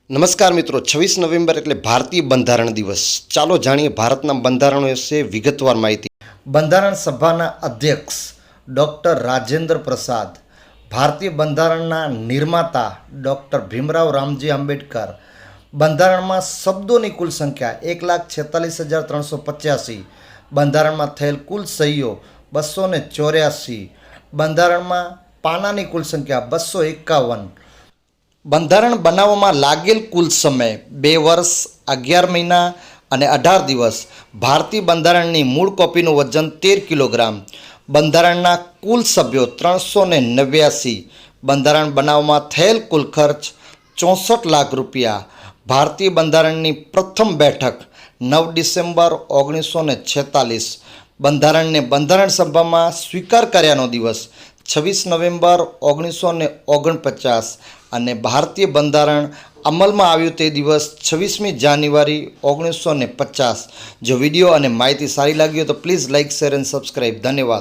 નમસ્કાર મિત્રો, 26 નવેમ્બર એટલે ભારતીય બંધારણ દિવસ. ચાલો જાણીએ ભારતના બંધારણો વિશે વિગતવાર માહિતી. બંધારણ સભાના અધ્યક્ષ ડૉક્ટર રાજેન્દ્ર પ્રસાદ, ભારતીય બંધારણના નિર્માતા ડૉક્ટર ભીમરાવ રામજી આંબેડકર. બંધારણમાં શબ્દોની કુલ સંખ્યા 1,46,385. બંધારણમાં થયેલ કુલ સહીઓ 284. બંધારણમાં પાનાની કુલ સંખ્યા 251. બંધારણ બનાવવામાં લાગેલ કુલ સમય 2 વર્ષ 11 મહિના અને 18 દિવસ. ભારતીય બંધારણની મૂળ કોપીનું વજન 13 કિલોગ્રામ. બંધારણના કુલ સભ્યો 389. બંધારણ બનાવવામાં થયેલ કુલ ખર્ચ 64 લાખ રૂપિયા. ભારતીય બંધારણની પ્રથમ બેઠક 9 ડિસેમ્બર 1946. બંધારણને બંધારણ સભામાં સ્વીકાર કર્યાનો દિવસ 26 નવેમ્બર 1949 અને ભારતીય બંધારણ અમલમાં આવ્યું તે દિવસ 26મી જાન્યુઆરી 1950. જો વિડીયો અને માહિતી સારી લાગી હોય તો પ્લીઝ લાઇક, શેર અને સબસ્ક્રાઈબ. ધન્યવાદ.